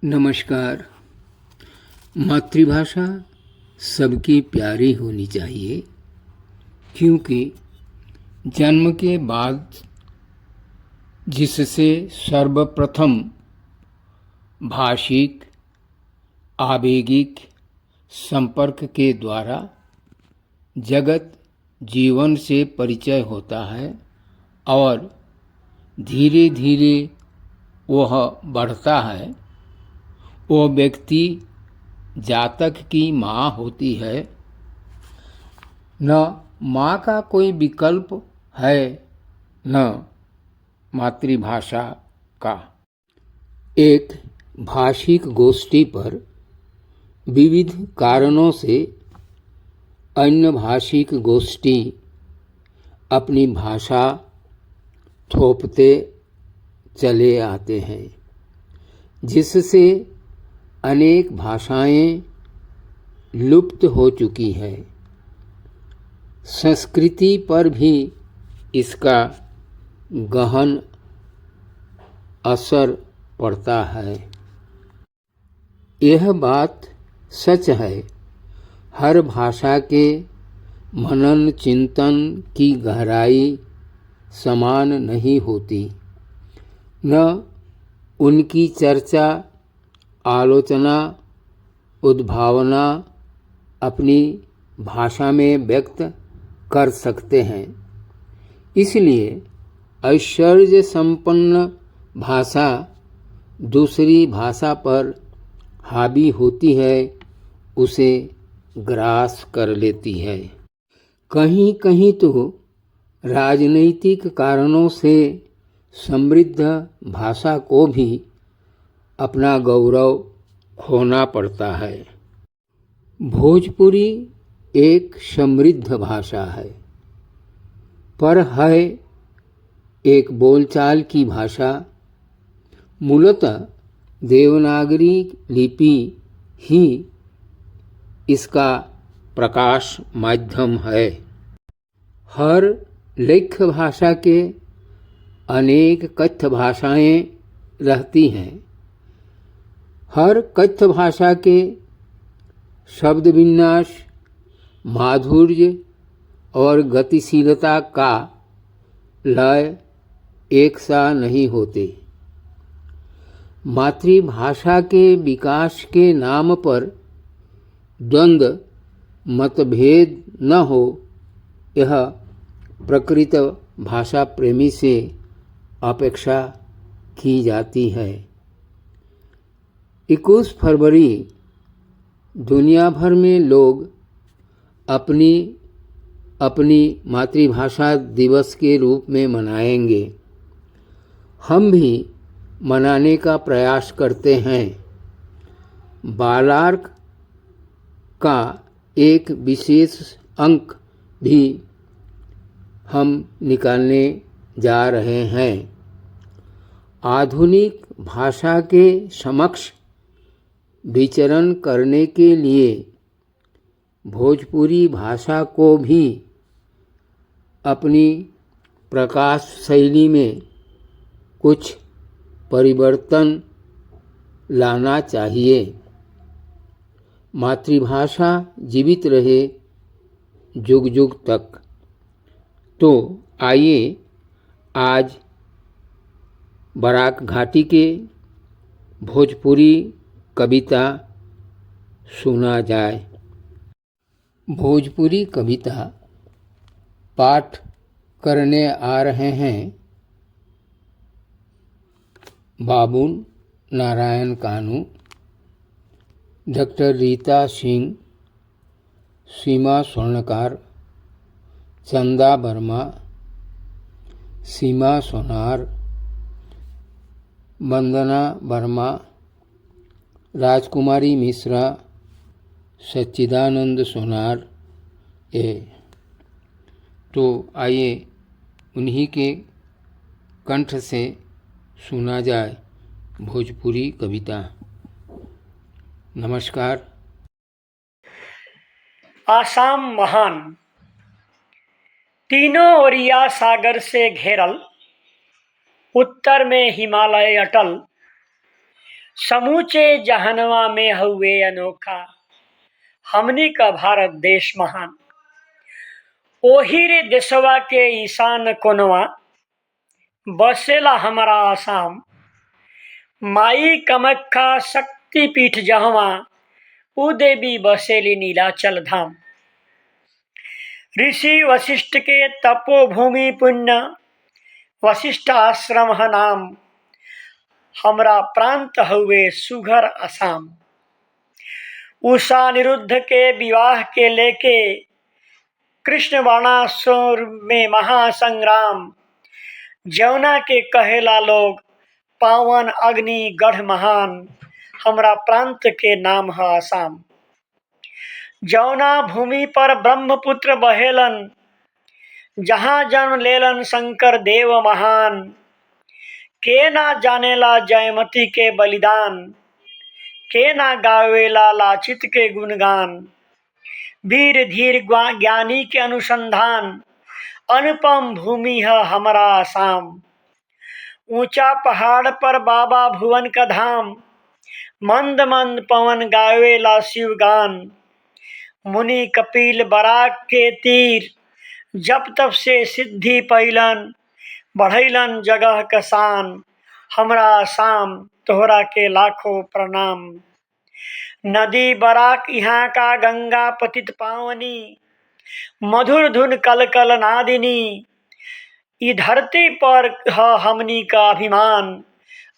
नमस्कार। मातृभाषा सबकी प्यारी होनी चाहिए, क्योंकि जन्म के बाद जिससे सर्वप्रथम भाषिक आवेगिक संपर्क के द्वारा जगत जीवन से परिचय होता है और धीरे धीरे वह बढ़ता है, वो व्यक्ति जातक की माँ होती है। न माँ का कोई विकल्प है, न मातृभाषा का। एक भाषिक गोष्ठी पर विविध कारणों से अन्य भाषिक गोष्ठी अपनी भाषा थोपते चले आते हैं, जिससे अनेक भाषाएं लुप्त हो चुकी हैं। संस्कृति पर भी इसका गहन असर पड़ता है। यह बात सच है, हर भाषा के मनन चिंतन की गहराई समान नहीं होती, न उनकी चर्चा आलोचना उद्भावना अपनी भाषा में व्यक्त कर सकते हैं। इसलिए ऐश्वर्य संपन्न भाषा दूसरी भाषा पर हावी होती है, उसे ग्रास कर लेती है। कहीं कहीं तो राजनीतिक कारणों से समृद्ध भाषा को भी अपना गौरव खोना पड़ता है। भोजपुरी एक समृद्ध भाषा है, पर है एक बोलचाल की भाषा। मूलतः देवनागरी लिपि ही इसका प्रकाश माध्यम है। हर लेख्य भाषा के अनेक कथ्य भाषाएं रहती हैं। हर कथ्य भाषा के शब्द विन्यास, माधुर्य और गतिशीलता का लय एक सा नहीं होते। मातृभाषा के विकास के नाम पर द्वंद्व मतभेद न हो, यह प्रकृत भाषा प्रेमी से अपेक्षा की जाती है। 21 फरवरी दुनिया भर में लोग अपनी अपनी मातृभाषा दिवस के रूप में मनाएंगे। हम भी मनाने का प्रयास करते हैं। बालार्क का एक विशेष अंक भी हम निकालने जा रहे हैं। आधुनिक भाषा के समक्ष विचरण करने के लिए भोजपुरी भाषा को भी अपनी प्रकाश शैली में कुछ परिवर्तन लाना चाहिए। मातृभाषा जीवित रहे जुग जुग तक। तो आइए आज बराक घाटी के भोजपुरी कविता सुना जाए। भोजपुरी कविता पाठ करने आ रहे हैं बाबुल नारायण कानू, डॉक्टर रीता सिंह, सीमा स्वर्णकार, चंदा वर्मा, सीमा सोनार, वंदना वर्मा, राजकुमारी मिश्रा, सच्चिदानंद सोनार। तो आइए उन्हीं के कंठ से सुना जाए भोजपुरी कविता। नमस्कार। आसाम महान, तीनों ओरिया सागर से घेरल, उत्तर में हिमालय अटल, समूचे जहनवा में हुए अनोखा, हमनी का भारत देश महान। ओही रे देशवा के ईशान कोनवा, बसेला हमारा आसाम। माई कामाख्या शक्ति पीठ जहवा, उ देवी बसेली नीलाचल धाम। ऋषि वशिष्ठ के तपोभूमि पुण्य, वशिष्ठ आश्रम है नाम। हमरा प्रांत हुए सुघर असम। उषा निरुद्ध के विवाह के लेके, कृष्ण बाणासुर में महासंग्राम। जौना के कहेला लोग, पावन अग्नि गढ़ महान। हमरा प्रांत के नाम है असम। जौना भूमि पर ब्रह्मपुत्र बहेलन, जहाँ जन्म लेलन शंकर देव महान। के ना जानेला जयमती के बलिदान, के ना गावेला लाचित के गुणगान। वीर धीर ज्ञानी के अनुसंधान, अनुपम भूमि है हमारा आसाम। ऊंचा पहाड़ पर बाबा भुवन का धाम, मंद मंद पवन गावेला शिव गान। मुनि कपिल बराक के तीर, जप तप से सिद्धि पैलन। बढ़ैलन जगह कसान, हमरा आसाम तोहरा के लाखों प्रणाम। नदी बराक यहाँ का गंगा पतित पावनी, मधुर धुन कल कल नादिनी। ई धरती पर है हमनी का अभिमान,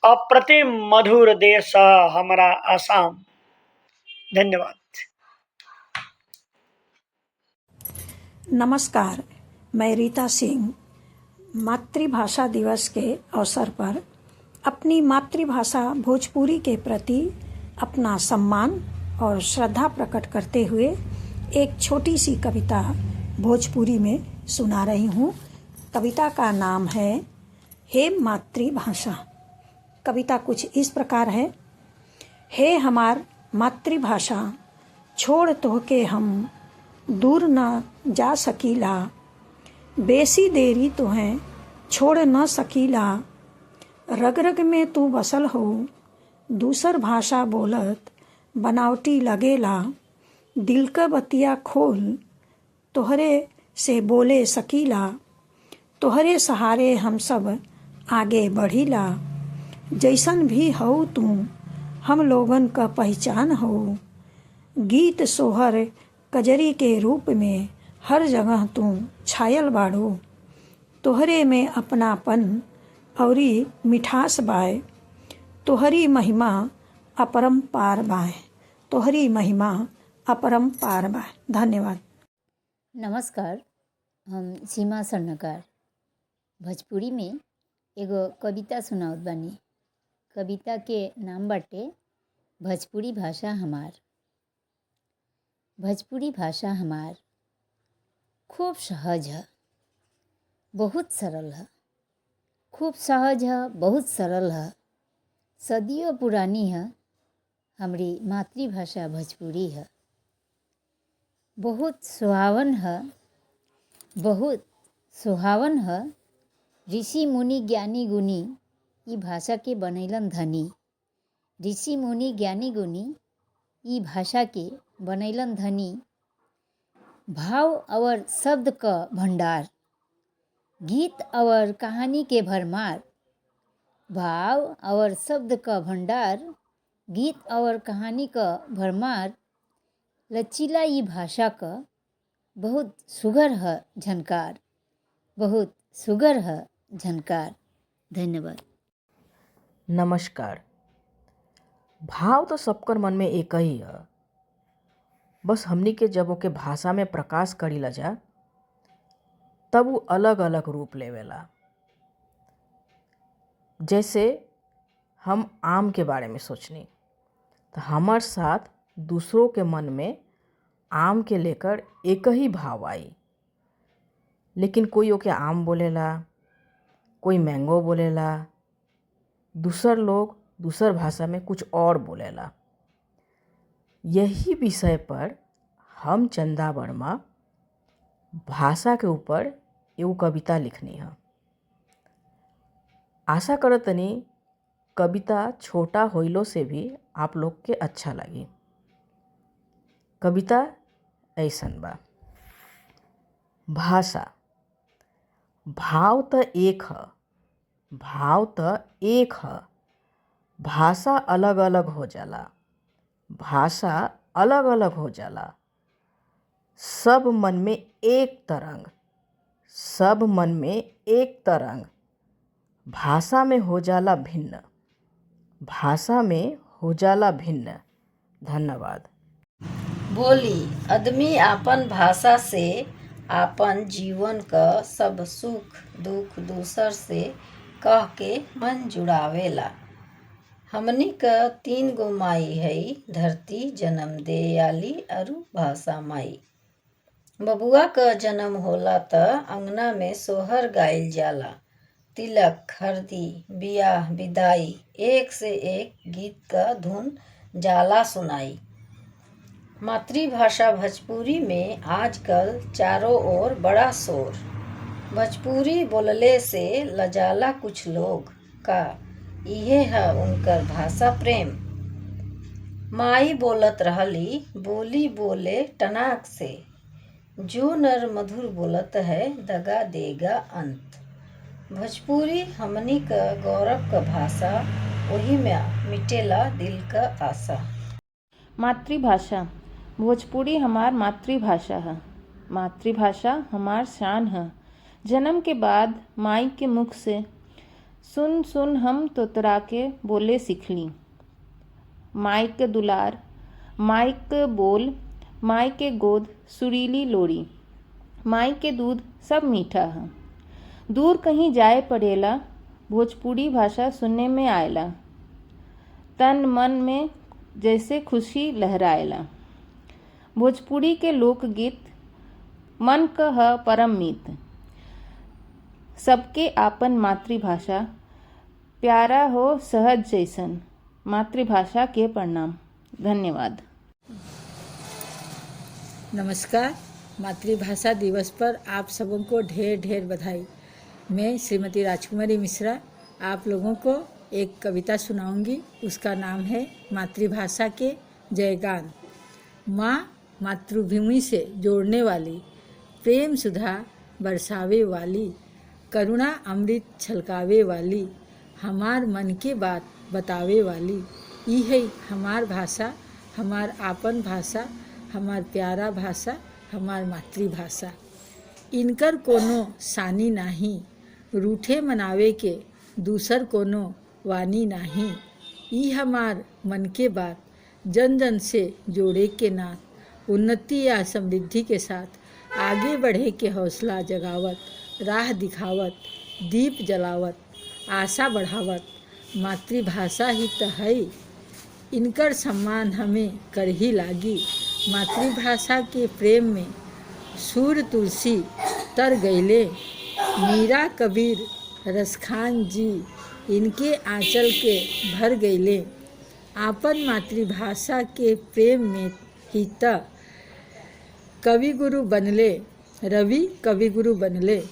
अप्रतिम मधुर देश है हमारा आसाम। धन्यवाद। नमस्कार, मैं रीता सिंह मातृभाषा दिवस के अवसर पर अपनी मातृभाषा भोजपुरी के प्रति अपना सम्मान और श्रद्धा प्रकट करते हुए एक छोटी सी कविता भोजपुरी में सुना रही हूँ। कविता का नाम है हे मातृभाषा। कविता कुछ इस प्रकार है। हे हमार मातृभाषा, छोड़ तोहके हम दूर न जा सकीला। बेसी देरी तुहें छोड़ न सकीला। रग रग में तू बसल हो, दूसर भाषा बोलत बनावटी लगेला। दिल का बतिया खोल, तोहरे से बोले सकीला। तोहरे सहारे हम सब आगे बढ़ीला। जैसन भी हो तू हम लोगन का पहचान हो। गीत सोहर कजरी के रूप में हर जगह तू छायल बाड़ो। तोहरे में अपनापन औरी मिठास बाय। तोहरी महिमा अपरंपार बाय। तोहरी महिमा अपरंपार बाय। धन्यवाद। नमस्कार, हम सीमा स्वर्णकार भोजपुरी में एगो कविता सुनावत बानी। कविता के नाम बाटे भोजपुरी भाषा हमार। भोजपुरी भाषा हमार खूब सहज है, बहुत सरल है। खूब सहज है, बहुत सरल है। सदियों पुरानी है, हमारी मातृभाषा भोजपुरी है। बहुत सुहावन है, बहुत सुहावन है। ऋषि मुनि ज्ञानी गुणी ई भाषा के बनैलन धनी। ऋषि मुनि ज्ञानी गुणी ई भाषा के बनैलन धनी। भाव और शब्द का भंडार, गीत और कहानी के भरमार। भाव और शब्द का भंडार, गीत और कहानी का भरमार। लचीला ई भाषा का बहुत सुगर है झनकार, बहुत सुगर है झनकार। धन्यवाद। नमस्कार। भाव तो सबकर मन में एक ही है, बस हमनी के जब ओके भाषा में प्रकाश करीला जा तब वो अलग अलग रूप लेवेला। जैसे हम आम के बारे में सोचनी तो हमार साथ दूसरों के मन में आम के लेकर एक ही भाव आई। लेकिन कोई ओके आम बोलेला, कोई मैंगो बोलेला, दूसर लोग दूसर भाषा में कुछ और बोलेला। यही विषय पर हम चंदा वर्मा भाषा के ऊपर एगो कविता लिखनी है। आशा करतनी कविता छोटा होइलो से भी आप लोग के अच्छा लगी। कविता ऐसन बा। भाषा भाव त एक ह, भाव त एक ह, भाषा अलग अलग हो जाला, भाषा अलग अलग हो जाला। सब मन में एक तरंग, सब मन में एक तरंग, भाषा में हो जाला भिन्न, भाषा में हो जाला भिन्न। धन्यवाद। बोली आदमी आपन भाषा से आपन जीवन क सब सुख दुख दूसर से कह के मन जुड़ावेला। हमनी क 3 गो माई हई, धरती जन्म दे आली अरु भाषा माई। बबुआ क जन्म होला त अंगना में सोहर गाइल जाला। तिलक हरदी बियाह विदाई एक से एक गीत क धुन जाला सुनाई। मातृभाषा भोजपुरी में आजकल चारों ओर बड़ा शोर। भोजपुरी बोलले से लजाला कुछ लोग, का इहे है उनकर भाषा प्रेम। माई बोलत रहली बोली बोले टनाक से, जो नर मधुर बोलत है दगा देगा अंत। भोजपुरी हमनी क गौरव क भाषा, वही में मिटेला दिल क आशा। मातृभाषा भोजपुरी हमार मातृभाषा है। मातृभाषा हमार शान है। जन्म के बाद माई के मुख से सुन सुन हम तोतरा के बोले सीखली। माई के दुलार, माई के बोल, माई के गोद सुरीली लोरी, माई के दूध सब मीठा है। दूर कहीं जाए पड़ेला भोजपुरी भाषा सुनने में आएला। तन मन में जैसे खुशी लहराएला। भोजपुरी के लोकगीत मन क ह परम मीत। सबके आपन मातृभाषा प्यारा हो सहज जैसन। मातृभाषा के प्रणाम। धन्यवाद। नमस्कार। मातृभाषा दिवस पर आप सबों को ढेर ढेर बधाई। मैं श्रीमती राजकुमारी मिश्रा आप लोगों को एक कविता सुनाऊंगी। उसका नाम है मातृभाषा के जयगान। माँ मातृभूमि से जोड़ने वाली, प्रेम सुधा बरसावे वाली, करुणा अमृत छलकावे वाली, हमार मन के बात बतावे वाली, ई है हमार भाषा, हमार आपन भाषा, हमार प्यारा भाषा, हमार मातृभाषा। इनकर कोनो सानी नाही, रूठे मनावे के दूसर कोनो वानी नाही। ई हमार मन के बात जन जन से जोड़े के नात, उन्नति या समृद्धि के साथ आगे बढ़े के हौसला जगावत, राह दिखावत, दीप जलावत, आशा बढ़ावत। मातृभाषा ही तो है, इनकर सम्मान हमें कर ही लागी। मातृभाषा के प्रेम में सूर तुलसी तर गईले, मीरा कबीर रसखान जी इनके आंचल के भर गईले। आपन मातृभाषा के प्रेम में ही त कवि गुरु बनले, रवि कवि गुरु बनले।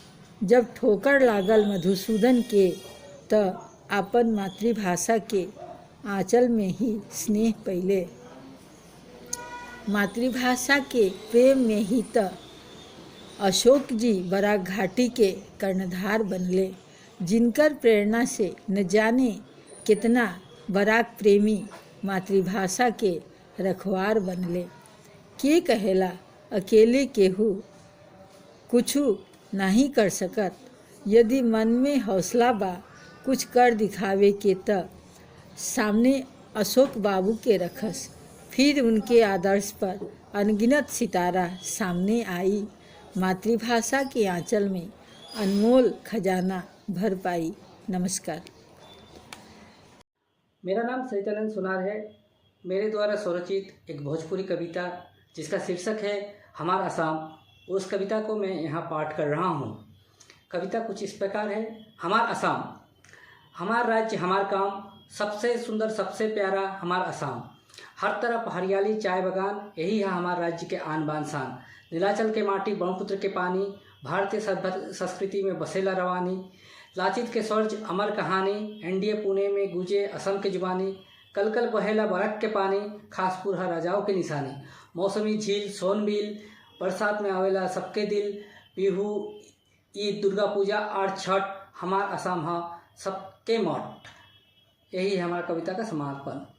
जब ठोकर लागल मधुसूदन के त आपन मातृभाषा के आंचल में ही स्नेह पइले। मातृभाषा के प्रेम में ही त अशोक जी बराक घाटी के कर्णधार बनले, जिनकर प्रेरणा से न जाने कितना बराक प्रेमी मातृभाषा के रखवार बनले। के कहेला अकेले केहू कुछु नहीं कर सकत, यदि मन में हौसला बा कुछ कर दिखावे के त सामने अशोक बाबू के रखस। फिर उनके आदर्श पर अनगिनत सितारा सामने आई। मातृभाषा के आंचल में अनमोल खजाना भर पाई। नमस्कार। मेरा नाम सहितानंद सुनार है। मेरे द्वारा स्वरचित एक भोजपुरी कविता जिसका शीर्षक है हमार असम, उस कविता को मैं यहाँ पाठ कर रहा हूँ। कविता कुछ इस प्रकार है। हमार असम, हमार राज्य हमार काम, सबसे सुंदर सबसे प्यारा हमार असम। हर तरफ हरियाली चाय बगान, यही है हमार राज्य के आन बान शान। नीलाचल के माटी ब्रह्मपुत्र के पानी, भारतीय संस्कृति में बसेला रवानी। लाचित के स्वर्ज अमर कहानी, एनडीए पुणे में गूंजे असम के जुबानी, कल कल बहेला बरक के पानी, खासपुर है राजाओं के निशानी, मौसमी झील सोनबिल, बरसात में आवेला सबके दिल, बिहू ईद दुर्गा पूजा और छठ, हमार असम है सबके मठ। यही है हमारा कविता का समापन।